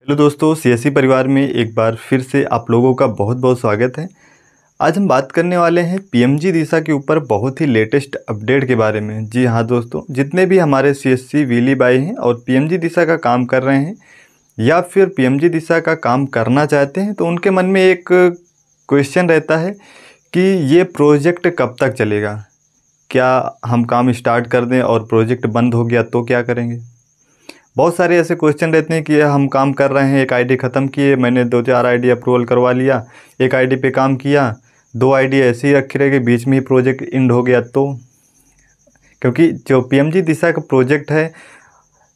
Hello दोस्तों, CSC परिवार में एक बार फिर से आप लोगों का बहुत बहुत स्वागत है। आज हम बात करने वाले हैं पीएमजी दिशा के ऊपर बहुत ही लेटेस्ट अपडेट के बारे में। जी हाँ दोस्तों, जितने भी हमारे सीएससी वीली भाई हैं और पीएमजी दिशा का काम कर रहे हैं या फिर पीएमजी दिशा का काम करना चाहते हैं, तो उनके मन में एक क्वेश्चन रहता है कि ये प्रोजेक्ट कब तक चलेगा। क्या हम काम स्टार्ट कर दें और प्रोजेक्ट बंद हो गया तो क्या करेंगे। बहुत सारे ऐसे क्वेश्चन रहते हैं कि हम काम कर रहे हैं, एक आईडी ख़त्म किए, मैंने 2-4 आईडी अप्रूवल करवा लिया, एक आईडी पे काम किया, 2 आईडी ऐसे ही रखी रह गई, बीच में ही प्रोजेक्ट एंड हो गया। तो क्योंकि जो पीएमजी दिशा का प्रोजेक्ट है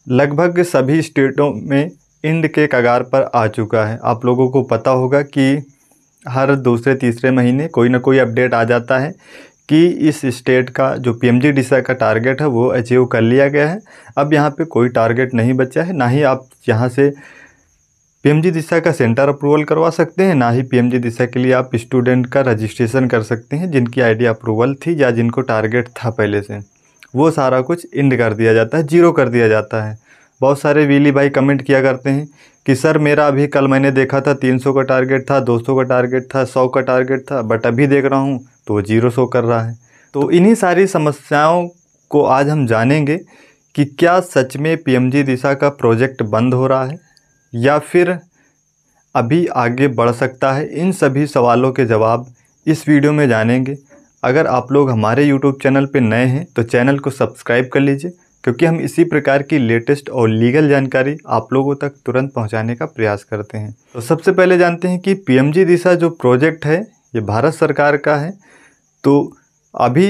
लगभग सभी स्टेटों में एंड के कगार पर आ चुका है। आप लोगों को पता होगा कि हर दूसरे तीसरे महीने कोई ना कोई अपडेट आ जाता है कि इस स्टेट का जो पीएमजी दिशा का टारगेट है वो अचीव कर लिया गया है। अब यहाँ पे कोई टारगेट नहीं बचा है, ना ही आप यहाँ से पीएमजी दिशा का सेंटर अप्रूवल करवा सकते हैं, ना ही पीएमजी दिशा के लिए आप स्टूडेंट का रजिस्ट्रेशन कर सकते हैं जिनकी आईडी अप्रूवल थी या जिनको टारगेट था पहले से। वो सारा कुछ एंड कर दिया जाता है, जीरो कर दिया जाता है। बहुत सारे वीली भाई कमेंट किया करते हैं कि सर मेरा अभी कल मैंने देखा था 300 का टारगेट था, 200 का टारगेट था, 100 का टारगेट था, बट अभी देख रहा हूँ तो वो जीरो शो कर रहा है। तो इन्हीं सारी समस्याओं को आज हम जानेंगे कि क्या सच में पीएमजी दिशा का प्रोजेक्ट बंद हो रहा है या फिर अभी आगे बढ़ सकता है। इन सभी सवालों के जवाब इस वीडियो में जानेंगे। अगर आप लोग हमारे यूट्यूब चैनल पर नए हैं तो चैनल को सब्सक्राइब कर लीजिए, क्योंकि हम इसी प्रकार की लेटेस्ट और लीगल जानकारी आप लोगों तक तुरंत पहुंचाने का प्रयास करते हैं। तो सबसे पहले जानते हैं कि पीएमजी दिशा जो प्रोजेक्ट है ये भारत सरकार का है। तो अभी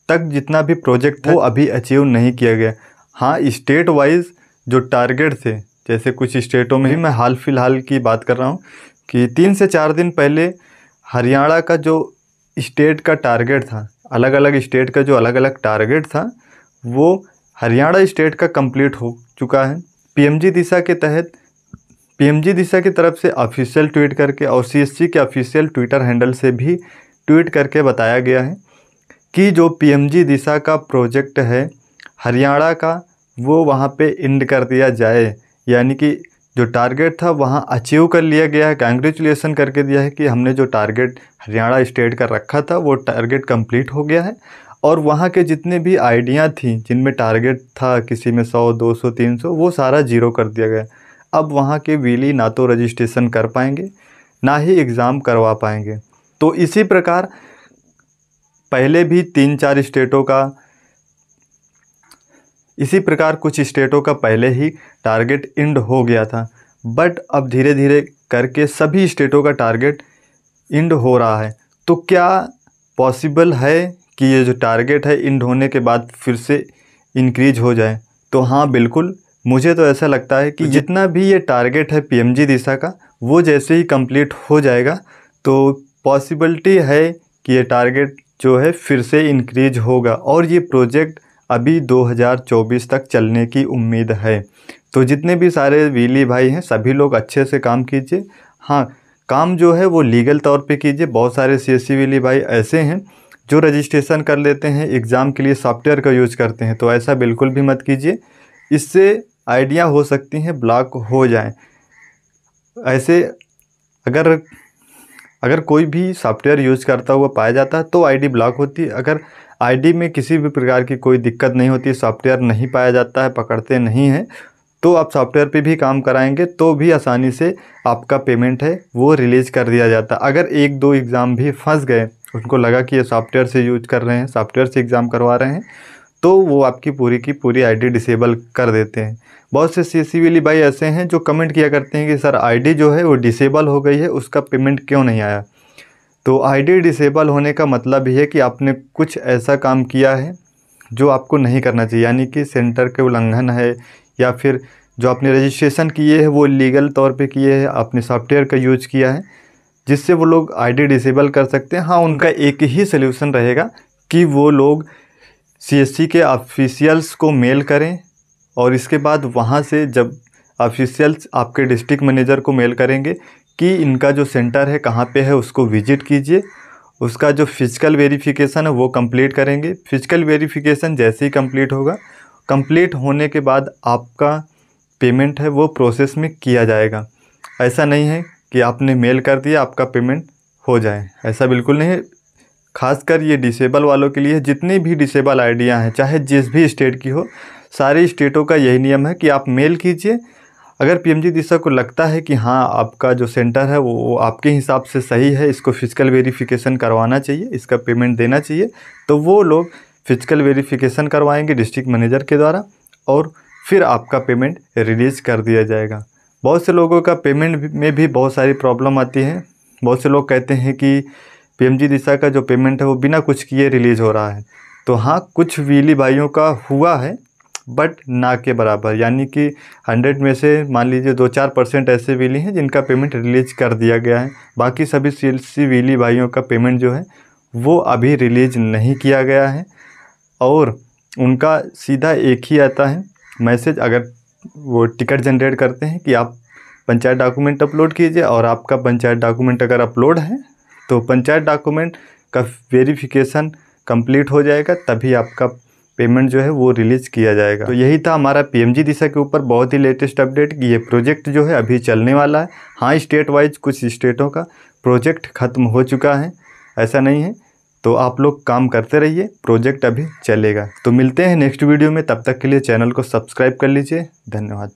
तक जितना भी प्रोजेक्ट था वो अभी अचीव नहीं किया गया। हाँ, स्टेट वाइज जो टारगेट थे, जैसे कुछ स्टेटों में ही मैं हाल फिलहाल की बात कर रहा हूँ कि 3 से 4 दिन पहले हरियाणा का जो स्टेट का टारगेट था, अलग अलग स्टेट का जो अलग अलग टारगेट था वो हरियाणा स्टेट का कंप्लीट हो चुका है। पीएमजी दिशा के तहत पीएमजी दिशा की तरफ से ऑफिशियल ट्वीट करके और सीएससी के ऑफिशियल ट्विटर हैंडल से भी ट्वीट करके बताया गया है कि जो पीएमजी दिशा का प्रोजेक्ट है हरियाणा का वो वहाँ पे एंड कर दिया जाए, यानी कि जो टारगेट था वहाँ अचीव कर लिया गया है। कांग्रेचुलेसन करके दिया है कि हमने जो टारगेट हरियाणा स्टेट का रखा था वो टारगेट कंप्लीट हो गया है। और वहाँ के जितने भी आइडिया थी जिनमें टारगेट था किसी में 100, 200, 300, वो सारा जीरो कर दिया गया। अब वहाँ के वीली ना तो रजिस्ट्रेशन कर पाएंगे ना ही एग्ज़ाम करवा पाएंगे। तो इसी प्रकार पहले भी 3-4 स्टेटों का इसी प्रकार कुछ स्टेटों का पहले ही टारगेट एंड हो गया था, बट अब धीरे धीरे करके सभी स्टेटों का टारगेट एंड हो रहा है। तो क्या पॉसिबल है कि ये जो टारगेट है एंड होने के बाद फिर से इंक्रीज हो जाए? तो हाँ बिल्कुल, मुझे तो ऐसा लगता है कि जितना भी ये टारगेट है पीएमजी दिशा का वो जैसे ही कंप्लीट हो जाएगा तो पॉसिबिलिटी है कि ये टारगेट जो है फिर से इंक्रीज होगा और ये प्रोजेक्ट अभी 2024 तक चलने की उम्मीद है। तो जितने भी सारे वीली भाई हैं सभी लोग अच्छे से काम कीजिए। हाँ, काम जो है वो लीगल तौर पे कीजिए। बहुत सारे सीएससी वीली भाई ऐसे हैं जो रजिस्ट्रेशन कर लेते हैं, एग्ज़ाम के लिए सॉफ्टवेयर का यूज़ करते हैं, तो ऐसा बिल्कुल भी मत कीजिए। इससे आइडिया हो सकती हैं ब्लॉक हो जाएं। ऐसे अगर कोई भी सॉफ्टवेयर यूज़ करता हुआ पाया जाता है तो आईडी ब्लॉक होती है। अगर आईडी में किसी भी प्रकार की कोई दिक्कत नहीं होती, सॉफ्टवेयर नहीं पाया जाता है, पकड़ते नहीं हैं, तो आप सॉफ्टवेयर पे भी काम कराएंगे तो भी आसानी से आपका पेमेंट है वो रिलीज़ कर दिया जाता है। अगर 1-2 एग्ज़ाम भी फंस गए, उनको लगा कि ये सॉफ्टवेयर से यूज कर रहे हैं, सॉफ्टवेयर से एग्ज़ाम करवा रहे हैं, तो वो आपकी पूरी की पूरी आईडी डिसेबल कर देते हैं। बहुत से सीएससी वाले भाई ऐसे हैं जो कमेंट किया करते हैं कि सर आईडी जो है वो डिसेबल हो गई है, उसका पेमेंट क्यों नहीं आया। तो आईडी डिसेबल होने का मतलब ये है कि आपने कुछ ऐसा काम किया है जो आपको नहीं करना चाहिए, यानी कि सेंटर के उल्लंघन है, या फिर जो आपने रजिस्ट्रेशन किए है वो लीगल तौर पे किए हैं, आपने सॉफ्टवेयर का यूज किया है जिससे वो लोग आईडी डिसेबल कर सकते हैं। हाँ, उनका एक ही सल्यूशन रहेगा कि वो लोग सीएससी के ऑफिशियल्स को मेल करें और इसके बाद वहाँ से जब ऑफिशियल्स आपके डिस्ट्रिक्ट मैनेजर को मेल करेंगे कि इनका जो सेंटर है कहाँ पे है उसको विजिट कीजिए, उसका जो फिजिकल वेरिफिकेशन है वो कंप्लीट करेंगे। फिजिकल वेरिफिकेशन जैसे ही कंप्लीट होगा, कंप्लीट होने के बाद आपका पेमेंट है वो प्रोसेस में किया जाएगा। ऐसा नहीं है कि आपने मेल कर दिया आपका पेमेंट हो जाए, ऐसा बिल्कुल नहीं है। खासकर ये डिसेबल वालों के लिए, जितनी भी डिसेबल आईडियाँ हैं चाहे जिस भी स्टेट की हो, सारी स्टेटों का यही नियम है कि आप मेल कीजिए। अगर पीएमजी दिशा को लगता है कि हाँ आपका जो सेंटर है वो आपके हिसाब से सही है, इसको फिजिकल वेरिफिकेशन करवाना चाहिए, इसका पेमेंट देना चाहिए, तो वो लोग फिजिकल वेरिफिकेशन करवाएंगे डिस्ट्रिक्ट मैनेजर के द्वारा और फिर आपका पेमेंट रिलीज़ कर दिया जाएगा। बहुत से लोगों का पेमेंट में भी बहुत सारी प्रॉब्लम आती है। बहुत से लोग कहते हैं कि पीएमजी दिशा का जो पेमेंट है वो बिना कुछ किए रिलीज़ हो रहा है। तो हाँ, कुछ वीली भाइयों का हुआ है, बट ना के बराबर। यानी कि 100 में से मान लीजिए 2-4% ऐसे वीली हैं जिनका पेमेंट रिलीज़ कर दिया गया है। बाकी सभी सीएलसी वीली भाइयों का पेमेंट जो है वो अभी रिलीज़ नहीं किया गया है और उनका सीधा एक ही आता है मैसेज, अगर वो टिकट जनरेट करते हैं कि आप पंचायत डॉक्यूमेंट अपलोड कीजिए, और आपका पंचायत डॉक्यूमेंट अगर अपलोड है तो पंचायत डॉक्यूमेंट का वेरिफिकेशन कंप्लीट हो जाएगा, तभी आपका पेमेंट जो है वो रिलीज़ किया जाएगा। तो यही था हमारा पीएमजी दिशा के ऊपर बहुत ही लेटेस्ट अपडेट कि ये प्रोजेक्ट जो है अभी चलने वाला है। हाँ, स्टेट वाइज कुछ स्टेटों का प्रोजेक्ट ख़त्म हो चुका है, ऐसा नहीं है। तो आप लोग काम करते रहिए, प्रोजेक्ट अभी चलेगा। तो मिलते हैं नेक्स्ट वीडियो में, तब तक के लिए चैनल को सब्सक्राइब कर लीजिए। धन्यवाद।